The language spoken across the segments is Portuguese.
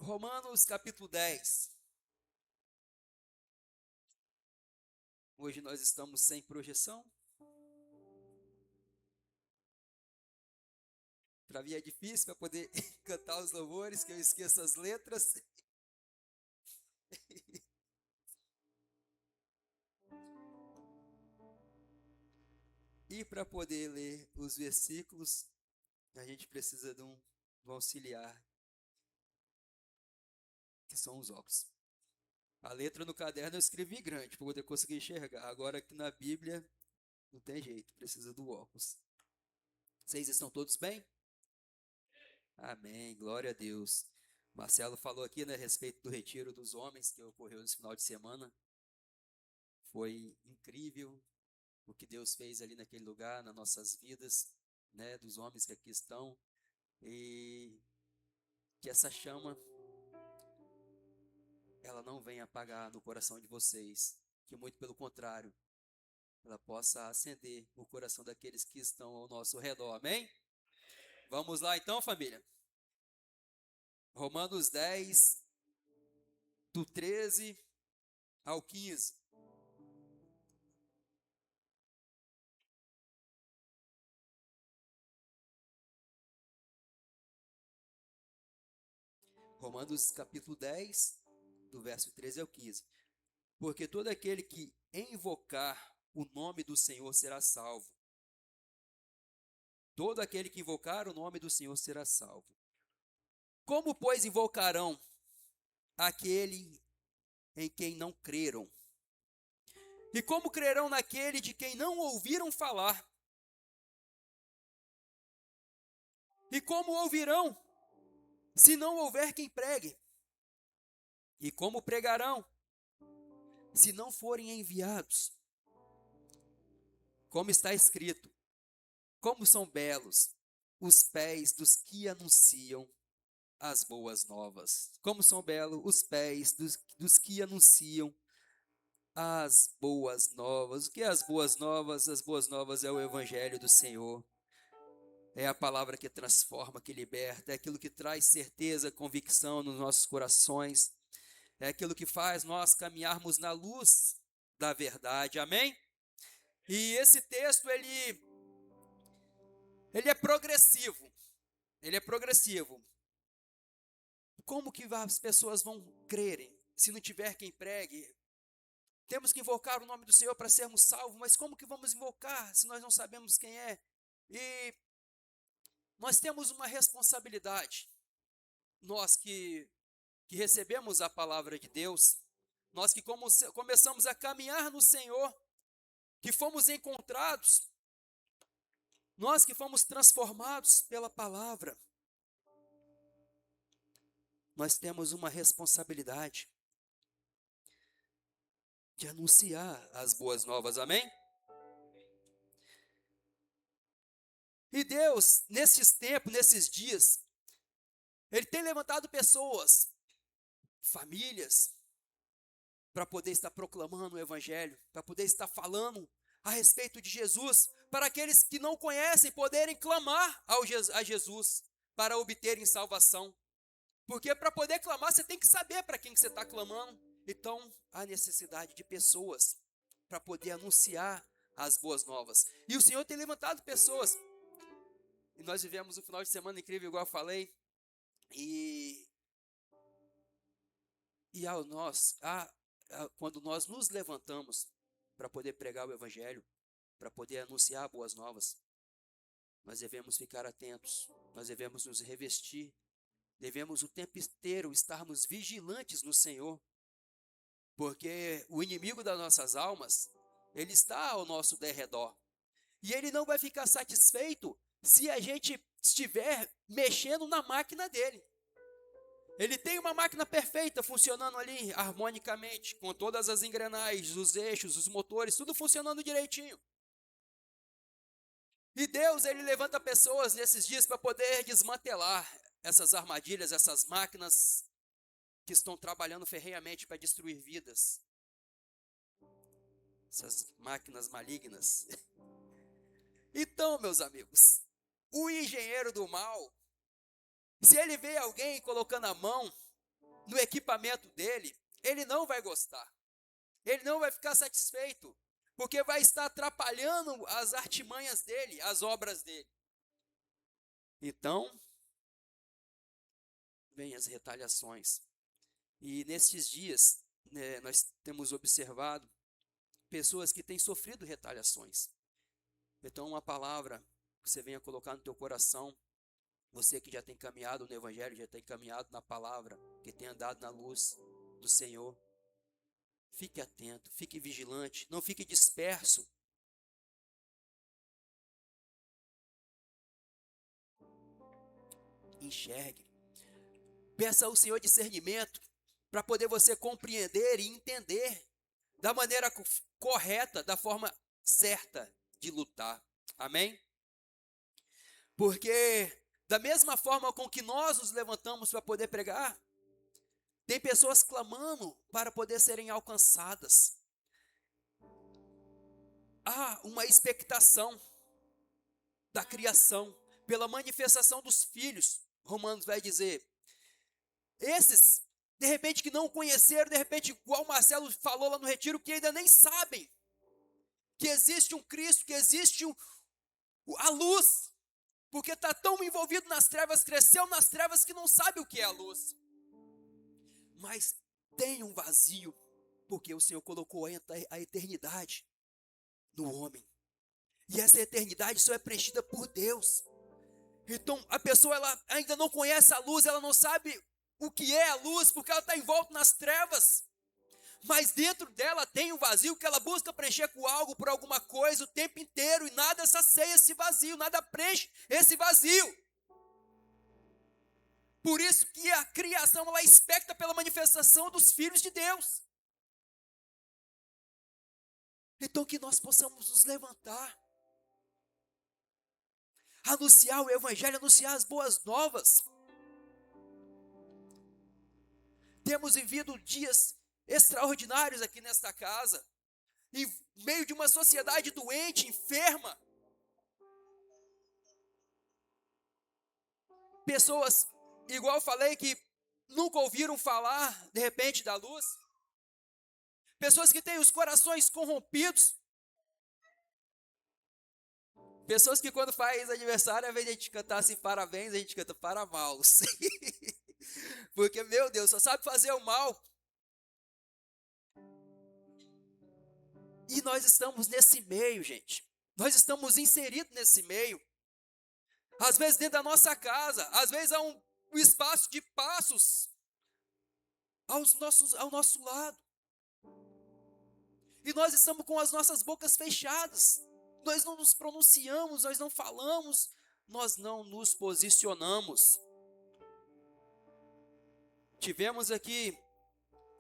Romanos capítulo 10. Hoje nós estamos sem projeção. Para mim é difícil para poder cantar os louvores, que eu esqueço as letras. E para poder ler os versículos, a gente precisa de um auxiliar, que são os óculos. A letra no caderno eu escrevi grande, para poder conseguir enxergar. Agora aqui na Bíblia, não tem jeito, precisa do óculos. Vocês estão todos bem? Amém, glória a Deus. Marcelo falou aqui, né, a respeito do retiro dos homens que ocorreu nesse final de semana. Foi incrível o que Deus fez ali naquele lugar, nas nossas vidas, né, dos homens que aqui estão. E que essa chama, ela não venha apagar no coração de vocês. Que muito pelo contrário, ela possa acender o coração daqueles que estão ao nosso redor. Amém? Vamos lá então, família. Romanos 10, do 13 ao 15. Romanos capítulo 10, do verso 13 ao 15. Porque todo aquele que invocar o nome do Senhor será salvo. Todo aquele que invocar o nome do Senhor será salvo. Como, pois, invocarão aquele em quem não creram? E como crerão naquele de quem não ouviram falar? E como ouvirão, se não houver quem pregue? E como pregarão, se não forem enviados? Como está escrito: como são belos os pés dos que anunciam as boas novas. Como são belos os pés dos que anunciam as boas novas. O que é as boas novas? As boas novas é o evangelho do Senhor. É a palavra que transforma, que liberta, é aquilo que traz certeza, convicção nos nossos corações. É aquilo que faz nós caminharmos na luz da verdade. Amém? E esse texto, ele é progressivo. Ele é progressivo. Como que as pessoas vão crerem se não tiver quem pregue? Temos que invocar o nome do Senhor para sermos salvos, mas como que vamos invocar se nós não sabemos quem é? E nós temos uma responsabilidade. Nós que recebemos a palavra de Deus, nós que começamos a caminhar no Senhor, que fomos encontrados, nós que fomos transformados pela palavra, nós temos uma responsabilidade de anunciar as boas novas, amém? E Deus, nesses tempos, nesses dias, Ele tem levantado pessoas, famílias, para poder estar proclamando o Evangelho, para poder estar falando a respeito de Jesus, para aqueles que não conhecem poderem clamar a Jesus, para obterem salvação. Porque para poder clamar, você tem que saber para quem que você está clamando. Então, há necessidade de pessoas para poder anunciar as boas novas. E o Senhor tem levantado pessoas. E nós vivemos um final de semana incrível, igual eu falei. Quando nós nos levantamos para poder pregar o Evangelho, para poder anunciar boas novas, nós devemos ficar atentos, nós devemos nos revestir, devemos o tempo inteiro estarmos vigilantes no Senhor, porque o inimigo das nossas almas, ele está ao nosso derredor, e ele não vai ficar satisfeito se a gente estiver mexendo na máquina dele. Ele tem uma máquina perfeita funcionando ali harmonicamente, com todas as engrenagens, os eixos, os motores, tudo funcionando direitinho. E Deus, Ele levanta pessoas nesses dias para poder desmantelar essas armadilhas, essas máquinas que estão trabalhando ferrenhamente para destruir vidas. Essas máquinas malignas. Então, meus amigos, o engenheiro do mal, se ele vê alguém colocando a mão no equipamento dele, ele não vai gostar. Ele não vai ficar satisfeito, porque vai estar atrapalhando as artimanhas dele, as obras dele. Então, vem as retaliações. E nesses dias, né, nós temos observado pessoas que têm sofrido retaliações. Então, uma palavra que você venha colocar no teu coração, você que já tem caminhado no Evangelho, já tem caminhado na palavra, que tem andado na luz do Senhor, fique atento, fique vigilante, não fique disperso. Enxergue. Peça ao Senhor discernimento para poder você compreender e entender da maneira correta, da forma certa de lutar. Amém? Porque da mesma forma com que nós nos levantamos para poder pregar, tem pessoas clamando para poder serem alcançadas. Há uma expectação da criação pela manifestação dos filhos. Romanos vai dizer, esses, de repente, que não conheceram, de repente, igual o Marcelo falou lá no retiro, que ainda nem sabem que existe um Cristo, que existe a luz, porque está tão envolvido nas trevas, cresceu nas trevas, que não sabe o que é a luz. Mas tem um vazio, porque o Senhor colocou a eternidade no homem. E essa eternidade só é preenchida por Deus. Então, a pessoa ela ainda não conhece a luz, ela não sabe o que é a luz, porque ela está envolta nas trevas. Mas dentro dela tem um vazio que ela busca preencher com algo, por alguma coisa, o tempo inteiro, e nada sacia esse vazio, nada preenche esse vazio. Por isso que a criação, ela expecta pela manifestação dos filhos de Deus. Então que nós possamos nos levantar, anunciar o Evangelho, anunciar as boas novas. Temos vivido dias extraordinários aqui nesta casa, em meio de uma sociedade doente, enferma. Pessoas, igual eu falei, que nunca ouviram falar, de repente, da luz. Pessoas que têm os corações corrompidos. Pessoas que quando faz aniversário, ao invés de a gente cantar assim, parabéns, a gente canta para maus. Porque, meu Deus, só sabe fazer o mal. E nós estamos nesse meio, gente. Nós estamos inseridos nesse meio. Às vezes dentro da nossa casa, às vezes há um espaço de passos ao nosso lado. E nós estamos com as nossas bocas fechadas. Nós não nos pronunciamos, nós não falamos, nós não nos posicionamos. Tivemos aqui,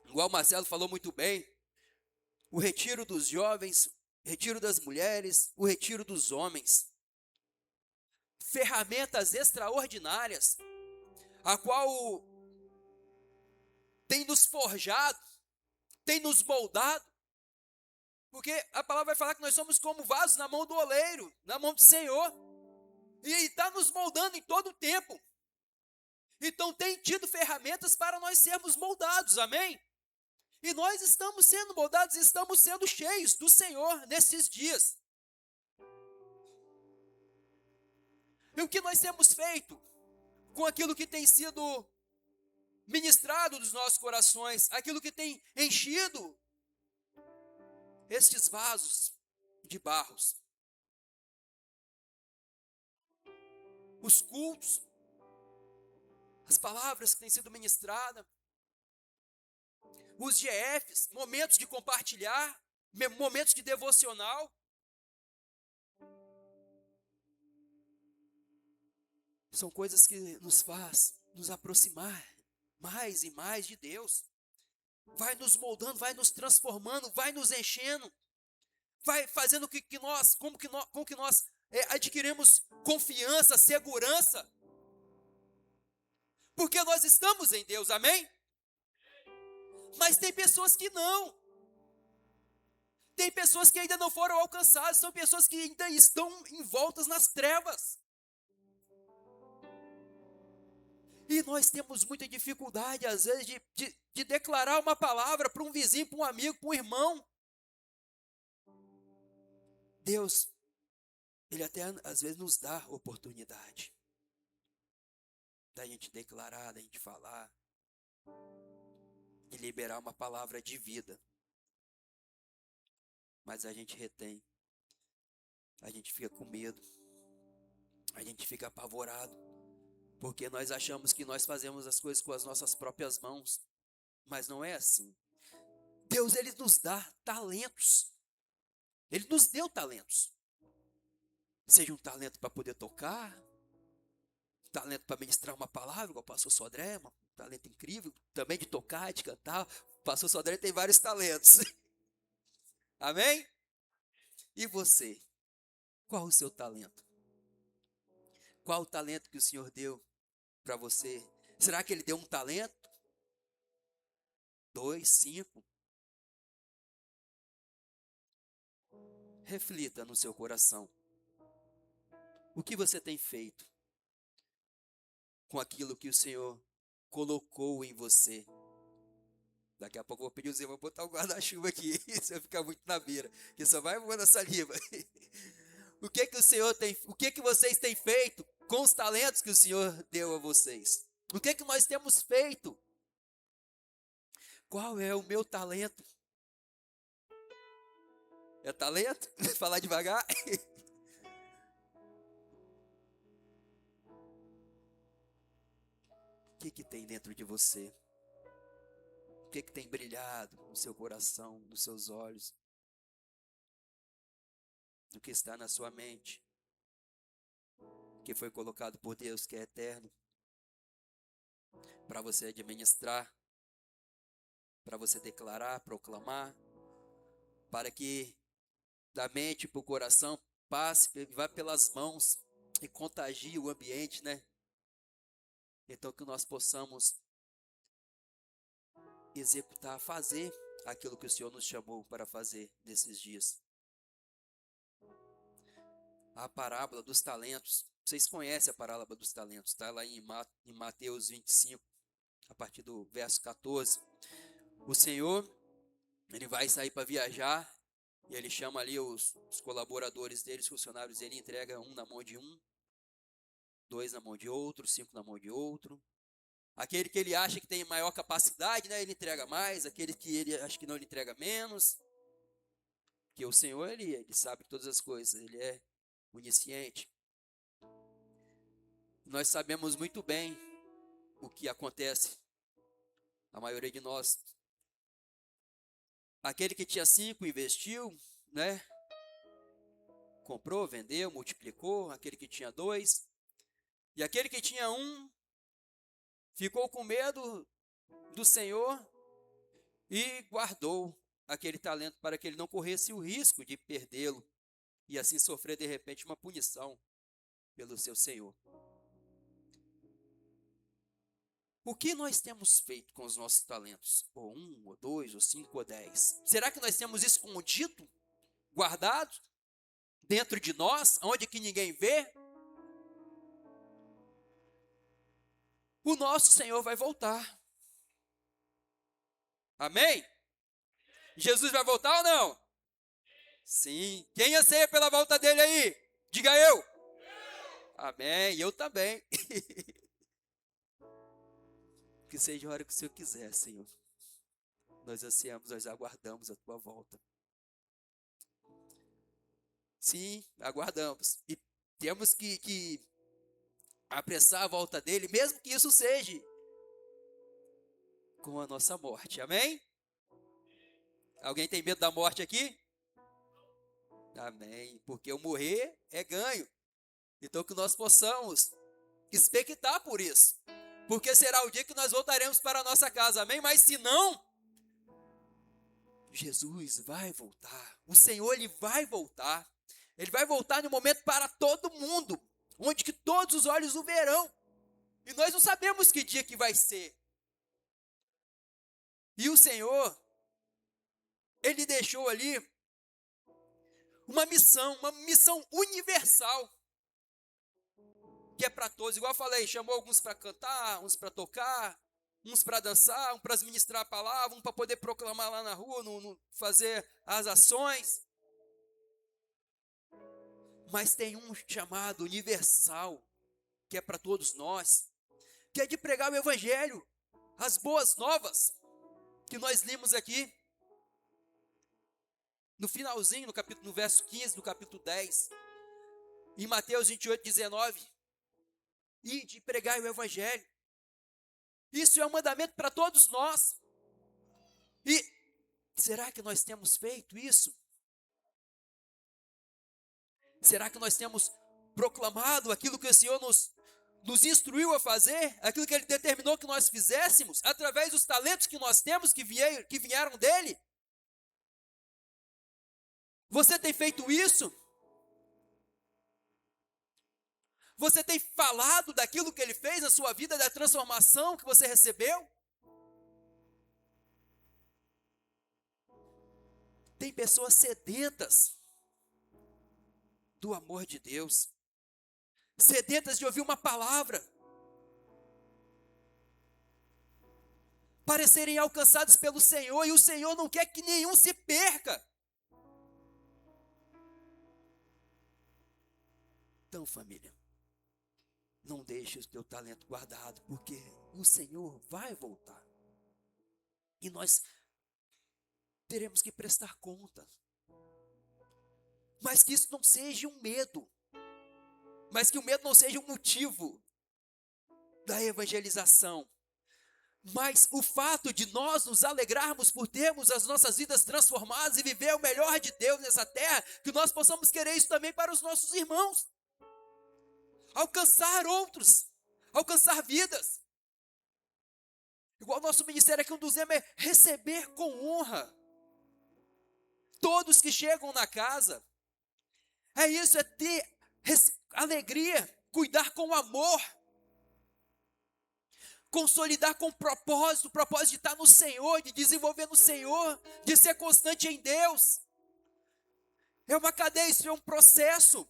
igual o Marcelo falou muito bem, o retiro dos jovens, o retiro das mulheres, o retiro dos homens. Ferramentas extraordinárias, a qual tem nos forjado, tem nos moldado, porque a palavra vai falar que nós somos como vasos na mão do oleiro, na mão do Senhor, e Ele está nos moldando em todo o tempo. Então tem tido ferramentas para nós sermos moldados, amém? E nós estamos sendo moldados, estamos sendo cheios do Senhor nesses dias. E o que nós temos feito com aquilo que tem sido ministrado dos nossos corações, aquilo que tem enchido estes vasos de barros? Os cultos, as palavras que têm sido ministradas, os GFs, momentos de compartilhar, momentos de devocional. São coisas que nos faz nos aproximar mais e mais de Deus. Vai nos moldando, vai nos transformando, vai nos enchendo, vai fazendo com que nós adquirimos confiança, segurança, porque nós estamos em Deus, amém? Mas tem pessoas que não. Tem pessoas que ainda não foram alcançadas, são pessoas que ainda estão envoltas nas trevas. E nós temos muita dificuldade, às vezes, de declarar uma palavra para um vizinho, para um amigo, para um irmão. Deus, Ele até às vezes nos dá oportunidade da gente declarar, da gente falar, de liberar uma palavra de vida. Mas a gente retém, a gente fica com medo, a gente fica apavorado, porque nós achamos que nós fazemos as coisas com as nossas próprias mãos, mas não é assim. Deus, Ele nos dá talentos, Ele nos deu talentos, seja um talento para poder tocar, talento para ministrar uma palavra, igual o pastor Sodré, um talento incrível, também de tocar, de cantar. O pastor Sodré tem vários talentos. Amém? E você? Qual o seu talento? Qual o talento que o Senhor deu para você? Será que Ele deu um talento? 2, 5? Reflita no seu coração. O que você tem feito com aquilo que o Senhor colocou em você? Daqui a pouco eu vou pedir o Zé, vou botar o guarda-chuva aqui, você vai ficar muito na beira, que só vai voando a saliva. O que que o Senhor tem, o que que vocês têm feito com os talentos que o Senhor deu a vocês? O que que nós temos feito? Qual é o meu talento? É talento? Falar devagar? O que que tem dentro de você? O que que tem brilhado no seu coração, nos seus olhos? O que está na sua mente? Que foi colocado por Deus, que é eterno, para você administrar, para você declarar, proclamar, para que da mente para o coração passe, vá pelas mãos e contagie o ambiente, né? Então que nós possamos executar, fazer aquilo que o Senhor nos chamou para fazer nesses dias. A parábola dos talentos, vocês conhecem a parábola dos talentos, está lá em Mateus 25, a partir do verso 14. O Senhor, Ele vai sair para viajar, e Ele chama ali os colaboradores dele, os funcionários dele, entrega um na mão de um, 2 na mão de outro, 5 na mão de outro. Aquele que ele acha que tem maior capacidade, né, ele entrega mais. Aquele que ele acha que não, ele entrega menos. Porque o Senhor, ele sabe todas as coisas, Ele é onisciente. Nós sabemos muito bem o que acontece, a maioria de nós. Aquele que tinha 5 investiu, né? Comprou, vendeu, multiplicou. Aquele que tinha 2. E aquele que tinha 1 ficou com medo do Senhor e guardou aquele talento para que ele não corresse o risco de perdê-lo e assim sofrer de repente uma punição pelo seu Senhor. O que nós temos feito com os nossos talentos? Ou 1, ou 2, ou 5, ou 10? Será que nós temos escondido, guardado, dentro de nós, onde que ninguém vê? O nosso Senhor vai voltar. Amém? Jesus vai voltar ou não? Sim. Quem anseia pela volta dele aí? Diga eu. Amém. Eu também. Que seja a hora que o Senhor quiser, Senhor. Nós ansiamos, nós aguardamos a tua volta. Sim, aguardamos. E temos que apressar a volta dele, mesmo que isso seja com a nossa morte. Amém? Alguém tem medo da morte aqui? Amém. Porque o morrer é ganho. Então que nós possamos expectar por isso. Porque será o dia que nós voltaremos para a nossa casa. Amém? Mas se não, Jesus vai voltar. O Senhor, Ele vai voltar. Ele vai voltar no momento para todo mundo, onde que todos os olhos o verão. E nós não sabemos que dia que vai ser. E o Senhor, Ele deixou ali uma missão universal. que é para todos. Igual eu falei, chamou alguns para cantar, uns para tocar, uns para dançar, uns para ministrar a palavra, um para poder proclamar lá na rua, fazer as ações. Mas tem um chamado universal, que é para todos nós, que é de pregar o evangelho, as boas novas, que nós lemos aqui, no finalzinho, no verso 15 do capítulo 10, em Mateus 28, 19, e de pregar o evangelho. Isso é um mandamento para todos nós. E será que nós temos feito isso? Será que nós temos proclamado aquilo que o Senhor nos instruiu a fazer? Aquilo que Ele determinou que nós fizéssemos? Através dos talentos que nós temos, que vieram dEle? Você tem feito isso? Você tem falado daquilo que Ele fez na sua vida, da transformação que você recebeu? Tem pessoas sedentas do amor de Deus, sedentas de ouvir uma palavra, para serem alcançados pelo Senhor, e o Senhor não quer que nenhum se perca. Então, família, não deixe o teu talento guardado, porque o Senhor vai voltar. E nós teremos que prestar conta. Mas que isso não seja um medo. Mas que o medo não seja um motivo da evangelização. Mas o fato de nós nos alegrarmos por termos as nossas vidas transformadas e viver o melhor de Deus nessa terra, que nós possamos querer isso também para os nossos irmãos. Alcançar outros, alcançar vidas. Igual o nosso ministério aqui, um dos temas é receber com honra todos que chegam na casa. É isso, é ter alegria, cuidar com amor, consolidar com propósito, o propósito de estar no Senhor, de desenvolver no Senhor, de ser constante em Deus. É uma cadeia, isso é um processo.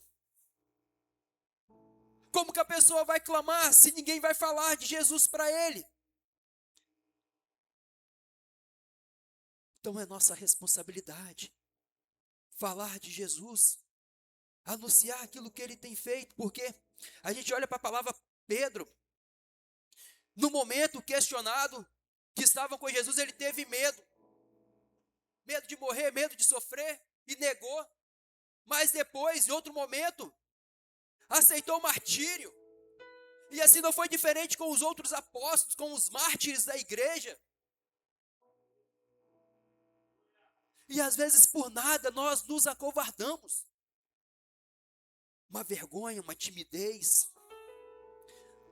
Como que a pessoa vai clamar se ninguém vai falar de Jesus para ele? Então é nossa responsabilidade falar de Jesus, anunciar aquilo que ele tem feito, porque a gente olha para a palavra Pedro, no momento questionado, que estavam com Jesus, ele teve medo de morrer, medo de sofrer, e negou, mas depois, em outro momento, aceitou o martírio, e assim não foi diferente com os outros apóstolos, com os mártires da igreja. E às vezes por nada nós nos acovardamos. Uma vergonha, uma timidez.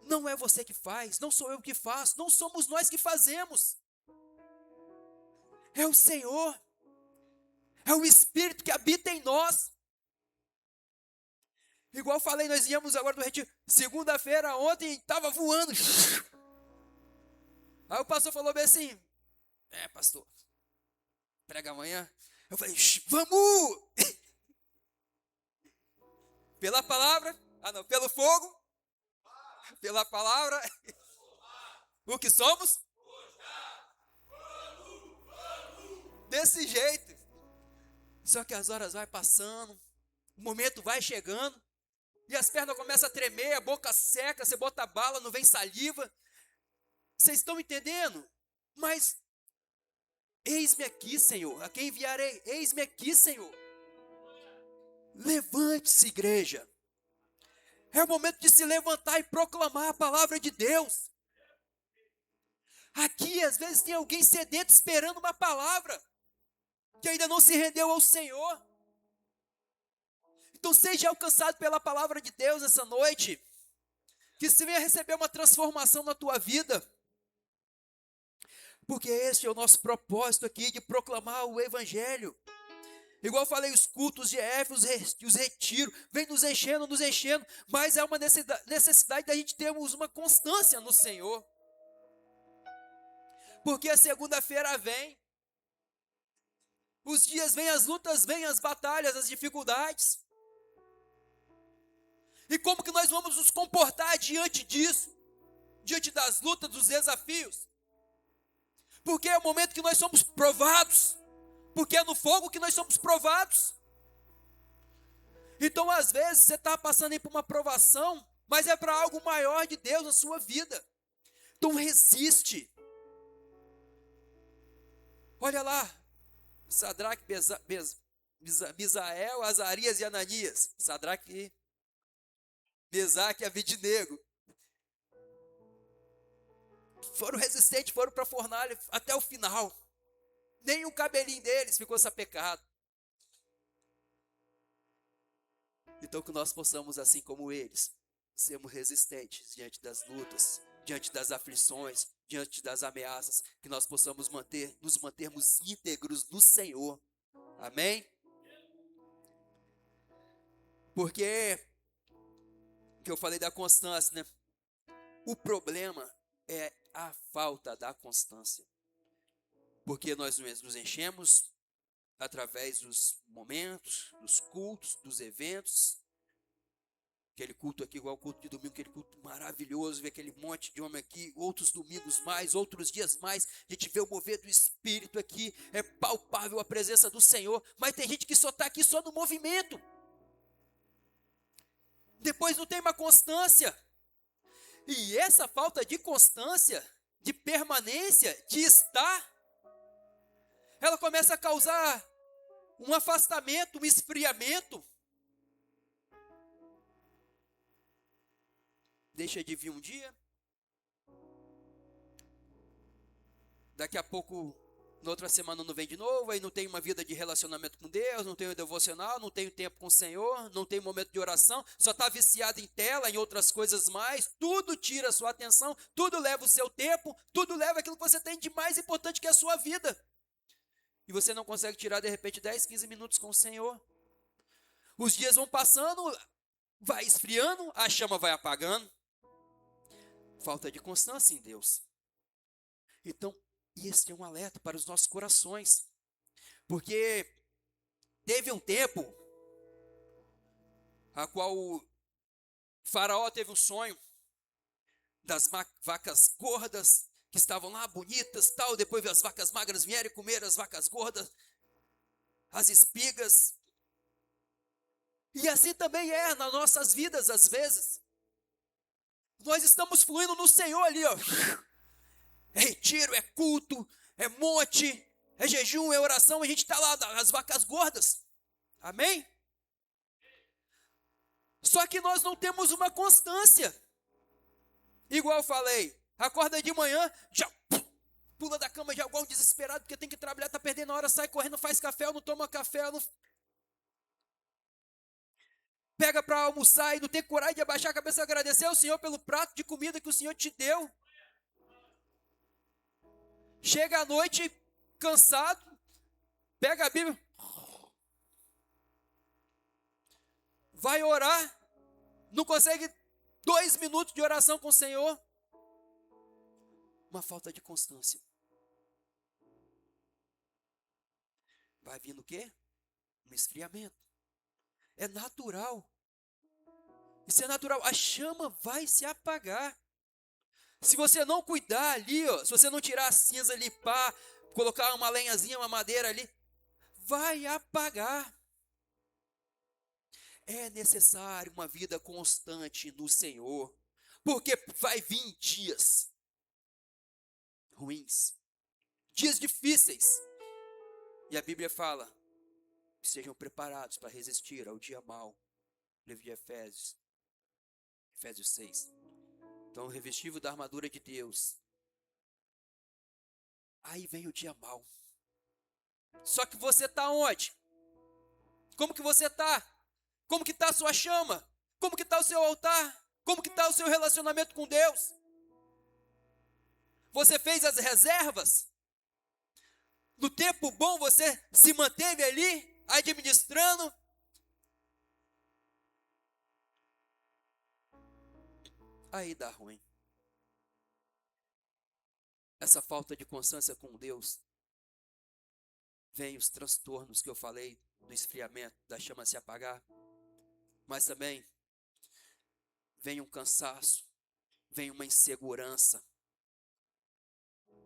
Não é você que faz, não sou eu que faço, não somos nós que fazemos. É o Senhor, é o Espírito que habita em nós. Igual eu falei, nós íamos agora do retiro, segunda-feira, ontem, estava voando. Aí o pastor falou bem assim, pastor, prega amanhã. Eu falei, vamos! Pela palavra, pelo fogo, pela palavra, o que somos? Desse jeito. Só que as horas vai passando, o momento vai chegando, e as pernas começam a tremer, a boca seca, você bota bala, não vem saliva. Vocês estão entendendo? Mas, eis-me aqui, Senhor, a quem enviarei? Eis-me aqui, Senhor. Levante-se, igreja. É o momento de se levantar e proclamar a palavra de Deus. Aqui, às vezes, tem alguém sedento esperando uma palavra, que ainda não se rendeu ao Senhor. Então seja alcançado pela palavra de Deus essa noite, que você venha receber uma transformação na tua vida, porque esse é o nosso propósito aqui, de proclamar o Evangelho. Igual eu falei, os cultos de Éfeso, os retiros, vem nos enchendo, mas é uma necessidade da gente termos uma constância no Senhor, porque a segunda-feira vem, os dias vêm, as lutas vêm, as batalhas, as dificuldades. E como que nós vamos nos comportar diante disso? Diante das lutas, dos desafios? Porque é o momento que nós somos provados. Porque é no fogo que nós somos provados. Então, às vezes, você está passando aí por uma provação, mas é para algo maior de Deus na sua vida. Então, resiste. Olha lá, Sadraque, Misael, Azarias e Ananias. Sadraque, Mesaque e Abednego. Foram resistentes, foram para a fornalha até o final. Nem o cabelinho deles ficou sapecado. Então que nós possamos, assim como eles, sermos resistentes diante das lutas, diante das aflições, diante das ameaças, que nós possamos nos mantermos íntegros no Senhor. Amém? Porque, que eu falei da constância, né? O problema é a falta da constância. Porque nós nos enchemos através dos momentos, dos cultos, dos eventos. Aquele culto aqui, igual o culto de domingo, aquele culto maravilhoso, ver aquele monte de homem aqui, outros domingos mais, outros dias mais, a gente vê o mover do Espírito aqui, é palpável a presença do Senhor, mas tem gente que só está aqui só no movimento. Depois não tem uma constância. E essa falta de constância, de permanência, de estar, ela começa a causar um afastamento, um esfriamento. Deixa de vir um dia, daqui a pouco, na outra semana não vem de novo, aí não tem uma vida de relacionamento com Deus, não tem um devocional, não tem tempo com o Senhor, não tem momento de oração, só está viciado em tela, em outras coisas mais, tudo tira a sua atenção, tudo leva o seu tempo, tudo leva aquilo que você tem de mais importante que é a sua vida. E você não consegue tirar de repente 10, 15 minutos com o Senhor. Os dias vão passando, vai esfriando, a chama vai apagando. Falta de constância em Deus. Então, esse é um alerta para os nossos corações. Porque teve um tempo a qual o faraó teve um sonho das vacas gordas que estavam lá bonitas, tal, depois as vacas magras vieram e comeram as vacas gordas, as espigas. E assim também é nas nossas vidas às vezes. Nós estamos fluindo no Senhor ali, ó. É retiro, é culto, é monte, é jejum, é oração, a gente está lá, as vacas gordas. Amém? Só que nós não temos uma constância. Igual eu falei, acorda de manhã, já pula da cama já igual um desesperado, porque tem que trabalhar, está perdendo a hora, sai correndo, faz café, ou não toma café, ou não pega para almoçar e não tem coragem de abaixar a cabeça e agradecer ao Senhor pelo prato de comida que o Senhor te deu. Chega à noite cansado, pega a Bíblia, vai orar, não consegue 2 minutos de oração com o Senhor. Uma falta de constância. Vai vindo o quê? Um esfriamento. É natural. Isso é natural. A chama vai se apagar. Se você não cuidar ali, ó, se você não tirar a cinza ali, pá, colocar uma lenhazinha, uma madeira ali, vai apagar. É necessário uma vida constante no Senhor, porque vai vir dias ruins, dias difíceis. E a Bíblia fala que sejam preparados para resistir ao dia mau. Livro de Efésios 6. Então, revestivo da armadura de Deus. Aí vem o dia mau. Só que você está onde? Como que você está? Como que está a sua chama? Como que está o seu altar? Como que está o seu relacionamento com Deus? Você fez as reservas? No tempo bom você se manteve ali, administrando? Aí dá ruim. Essa falta de constância com Deus, vem os transtornos que eu falei, do esfriamento, da chama se apagar, mas também vem um cansaço, vem uma insegurança.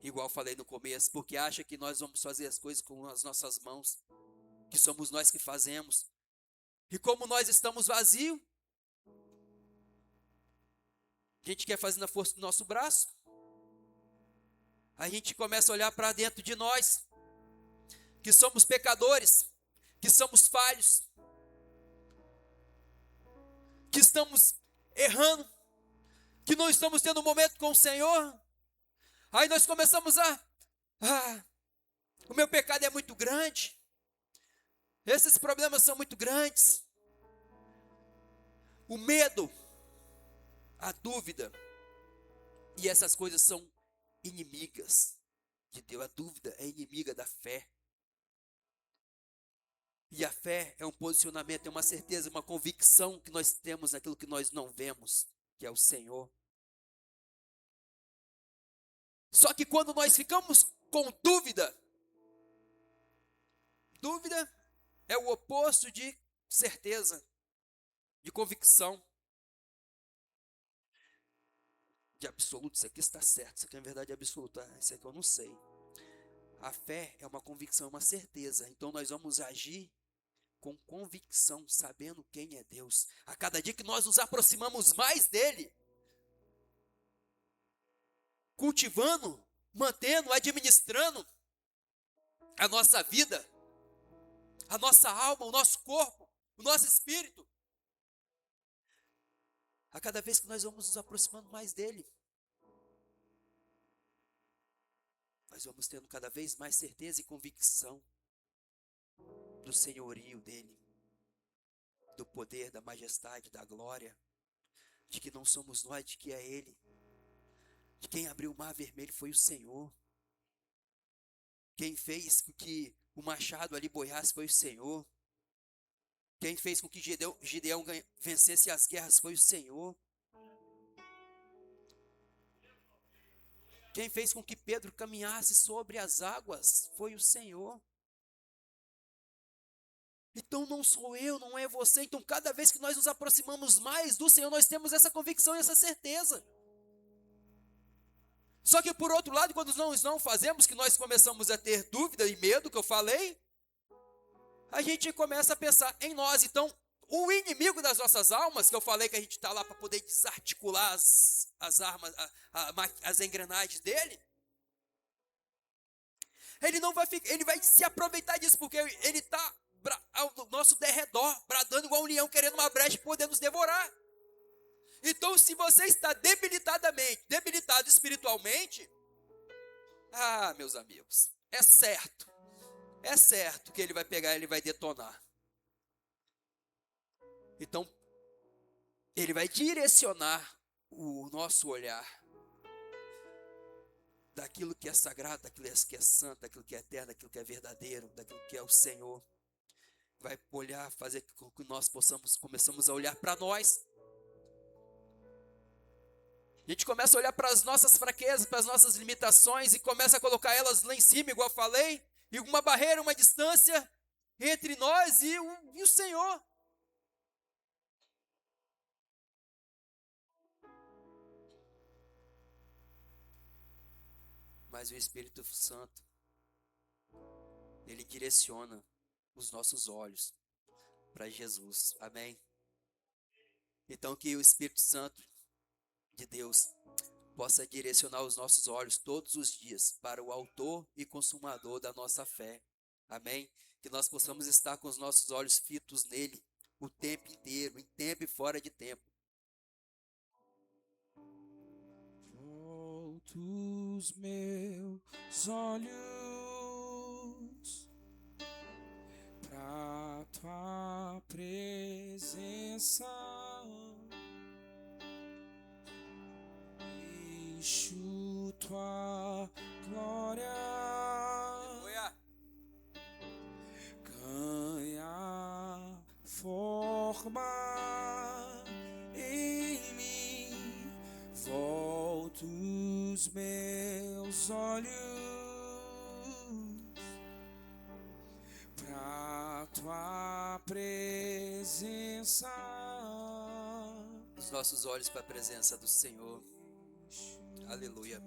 Igual falei no começo, porque acha que nós vamos fazer as coisas com as nossas mãos, que somos nós que fazemos. E como nós estamos vazios, a gente quer fazer na força do nosso braço. A gente começa a olhar para dentro de nós, que somos pecadores, que somos falhos, que estamos errando, que não estamos tendo um momento com o Senhor. Aí nós começamos o meu pecado é muito grande, esses problemas são muito grandes. O medo, a dúvida, e essas coisas são inimigas de Deus. A dúvida é inimiga da fé. E a fé é um posicionamento, é uma certeza, uma convicção que nós temos naquilo que nós não vemos, que é o Senhor. Só que quando nós ficamos com dúvida, dúvida é o oposto de certeza, de convicção, de absoluto. Isso aqui está certo, isso aqui é verdade absoluta, isso aqui eu não sei. A fé é uma convicção, uma certeza. Então nós vamos agir com convicção, sabendo quem é Deus. A cada dia que nós nos aproximamos mais dele, cultivando, mantendo, administrando a nossa vida, a nossa alma, o nosso corpo, o nosso espírito. A cada vez que nós vamos nos aproximando mais dele, nós vamos tendo cada vez mais certeza e convicção do senhorio dele, do poder, da majestade, da glória, de que não somos nós, de que é ele. De quem abriu o mar vermelho foi o Senhor. Quem fez com que o machado ali boiasse foi o Senhor. Quem fez com que Gideão vencesse as guerras foi o Senhor. Quem fez com que Pedro caminhasse sobre as águas foi o Senhor. Então não sou eu, não é você. Então cada vez que nós nos aproximamos mais do Senhor, nós temos essa convicção e essa certeza. Só que por outro lado, quando nós não fazemos, que nós começamos a ter dúvida e medo, que eu falei, a gente começa a pensar em nós. Então, o inimigo das nossas almas, que eu falei que a gente está lá para poder desarticular as armas, as engrenagens dele, ele não vai ficar, ele vai se aproveitar disso, porque ele está ao nosso derredor, bradando igual um leão, querendo uma brecha e poder nos devorar. Então, se você está debilitado espiritualmente, meus amigos, é certo que ele vai pegar, ele vai detonar. Então, ele vai direcionar o nosso olhar daquilo que é sagrado, daquilo que é santo, daquilo que é eterno, daquilo que é verdadeiro, daquilo que é o Senhor. Vai olhar, fazer com que nós começamos a olhar para nós. A gente começa a olhar para as nossas fraquezas, para as nossas limitações e começa a colocar elas lá em cima, igual eu falei, e uma barreira, uma distância entre nós e o Senhor. Mas o Espírito Santo, ele direciona os nossos olhos para Jesus. Amém? Então que o Espírito Santo de Deus possa direcionar os nossos olhos todos os dias para o autor e consumador da nossa fé. Amém? Que nós possamos estar com os nossos olhos fitos nele o tempo inteiro, em tempo e fora de tempo. Volto os meus olhos pra tua presença. Deixo tua glória ganhar forma em mim. Volto os meus olhos pra tua presença. os nossos olhos para a presença do Senhor. Aleluia.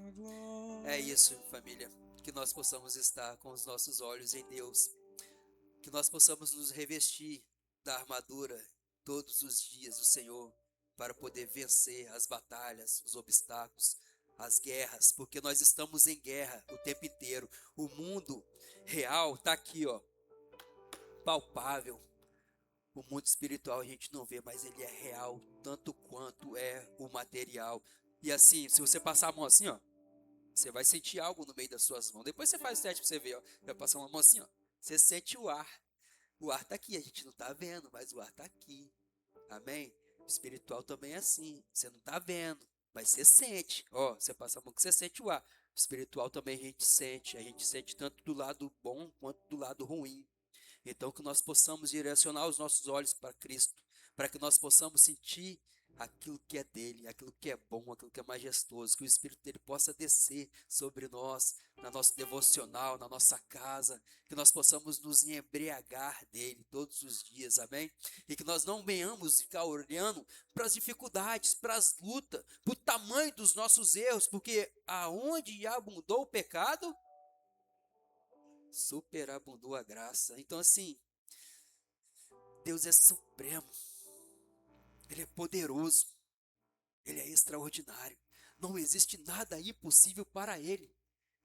É isso, família. Que nós possamos estar com os nossos olhos em Deus. Que nós possamos nos revestir da armadura todos os dias do Senhor para poder vencer as batalhas, os obstáculos, as guerras, porque nós estamos em guerra o tempo inteiro. O mundo real está aqui, ó, palpável. O mundo espiritual a gente não vê, mas ele é real, tanto quanto é o material. E assim, se você passar a mão assim, ó, você vai sentir algo no meio das suas mãos. Depois você faz o teste para você ver, ó. Vai passar uma mão assim, ó. Você sente o ar. O ar está aqui, a gente não está vendo, mas o ar está aqui. Amém? O espiritual também é assim. Você não está vendo, mas você sente. Ó, você passa a mão que você sente o ar. O espiritual também a gente sente. A gente sente tanto do lado bom quanto do lado ruim. Então, que nós possamos direcionar os nossos olhos para Cristo, para que nós possamos sentir aquilo que é dele, aquilo que é bom, aquilo que é majestoso, que o Espírito dele possa descer sobre nós, na nossa devocional, na nossa casa, que nós possamos nos embriagar dele todos os dias, amém? E que nós não venhamos ficar olhando para as dificuldades, para as lutas, para o tamanho dos nossos erros, porque aonde abundou o pecado, superabundou a graça. Então, assim, Deus é supremo, Ele é poderoso, Ele é extraordinário. Não existe nada impossível para Ele.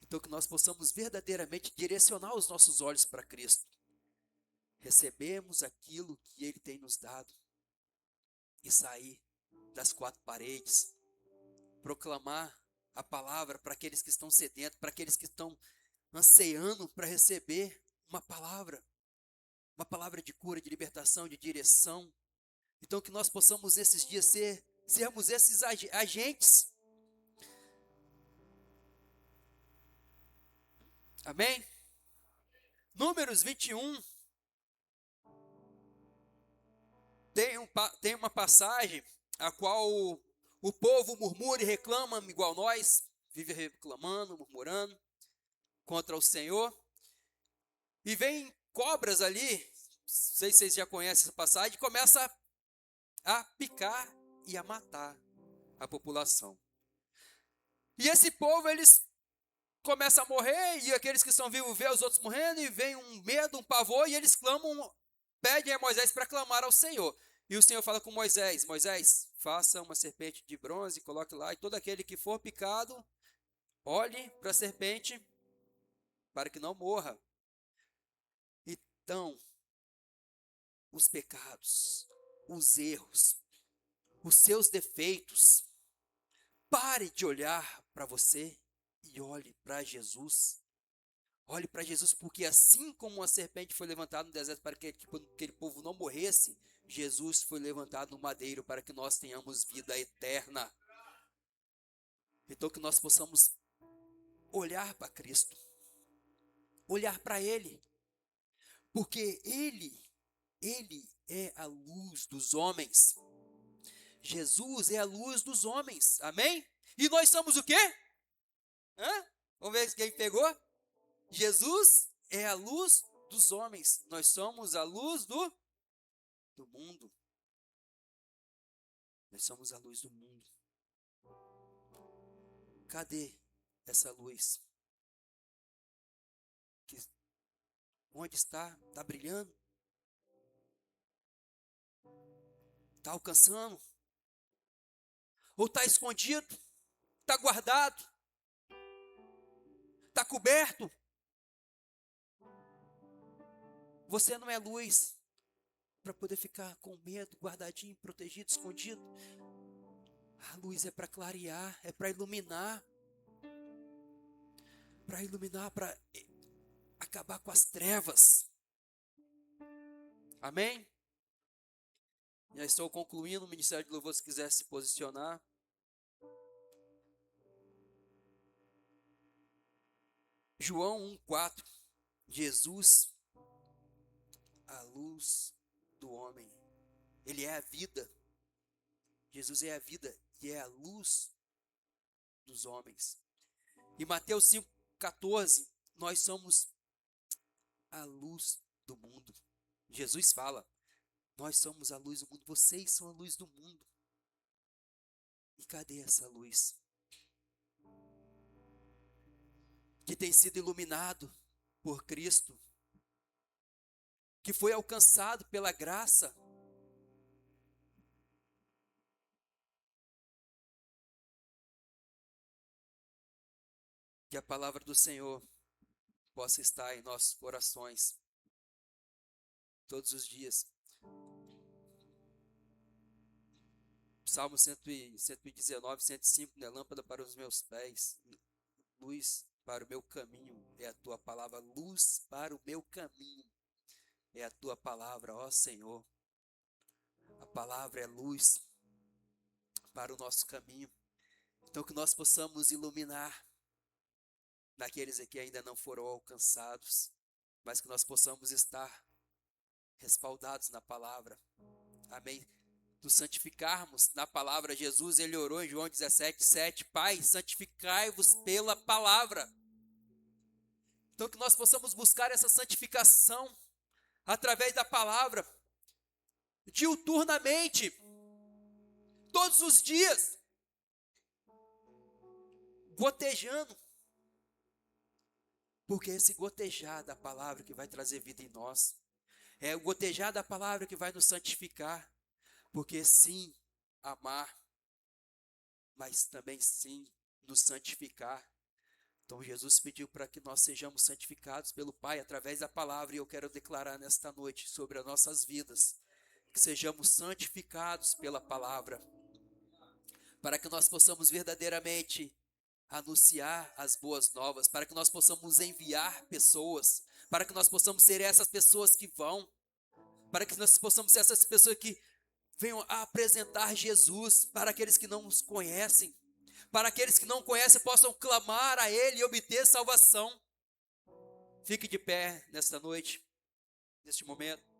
Então, que nós possamos verdadeiramente direcionar os nossos olhos para Cristo. Recebemos aquilo que Ele tem nos dado e sair das quatro paredes, proclamar a palavra para aqueles que estão sedentos, para aqueles que estão ansiando para receber uma palavra de cura, de libertação, de direção. Então, que nós possamos esses dias sermos esses agentes. Amém? Números 21. Tem uma passagem a qual o povo murmura e reclama igual nós. Vive reclamando, murmurando contra o Senhor. E vem cobras ali. Não sei se vocês já conhecem essa passagem. Começa a picar e a matar a população. E esse povo, eles começam a morrer, e aqueles que estão vivos vê os outros morrendo, e vem um medo, um pavor, e eles clamam, pedem a Moisés para clamar ao Senhor. E o Senhor fala com Moisés: Moisés, faça uma serpente de bronze, coloque lá, e todo aquele que for picado, olhe para a serpente, para que não morra. Então, os pecados, os erros, os seus defeitos, pare de olhar para você e olhe para Jesus. Olhe para Jesus, porque assim como a serpente foi levantada no deserto para que aquele povo não morresse, Jesus foi levantado no madeiro para que nós tenhamos vida eterna. Então que nós possamos olhar para Cristo, olhar para Ele, porque Ele é a luz dos homens. Jesus é a luz dos homens, amém? E nós somos o quê? Vamos ver quem pegou? Jesus é a luz dos homens. Nós somos a luz do mundo. Nós somos a luz do mundo. Cadê essa luz? Onde está? Está brilhando? Está alcançando? Ou está escondido? Está guardado? Está coberto? Você não é luz para poder ficar com medo, guardadinho, protegido, escondido. A luz é para clarear, é para iluminar, para acabar com as trevas. Amém? Já estou concluindo. O Ministério de Louvor, se quiser se posicionar. João 1,4. Jesus, a luz do homem. Ele é a vida. Jesus é a vida e é a luz dos homens. E Mateus 5,14. Nós somos a luz do mundo. Jesus fala: nós somos a luz do mundo. Vocês são a luz do mundo. E cadê essa luz que tem sido iluminado por Cristo, que foi alcançado pela graça? Que a palavra do Senhor possa estar em nossos corações todos os dias. Salmo 119, 105, né? Lâmpada para os meus pés, luz para o meu caminho é a tua palavra. Luz para o meu caminho é a tua palavra, ó Senhor. A palavra é luz para o nosso caminho. Então que nós possamos iluminar naqueles que ainda não foram alcançados, mas que nós possamos estar respaldados na palavra. Amém? Nos santificarmos na palavra. Jesus, ele orou em João 17:7, Pai, santificai-vos pela palavra. Então que nós possamos buscar essa santificação através da palavra, diuturnamente, todos os dias, gotejando, porque é esse gotejar da palavra que vai trazer vida em nós, é o gotejar da palavra que vai nos santificar, porque sim, amar, mas também sim, nos santificar. Então Jesus pediu para que nós sejamos santificados pelo Pai através da palavra, e eu quero declarar nesta noite sobre as nossas vidas, que sejamos santificados pela palavra, para que nós possamos verdadeiramente anunciar as boas novas, para que nós possamos enviar pessoas, para que nós possamos ser essas pessoas que vão, para que nós possamos ser essas pessoas que venham a apresentar Jesus para aqueles que não os conhecem, para aqueles que não conhecem possam clamar a Ele e obter salvação. Fique de pé nesta noite, neste momento.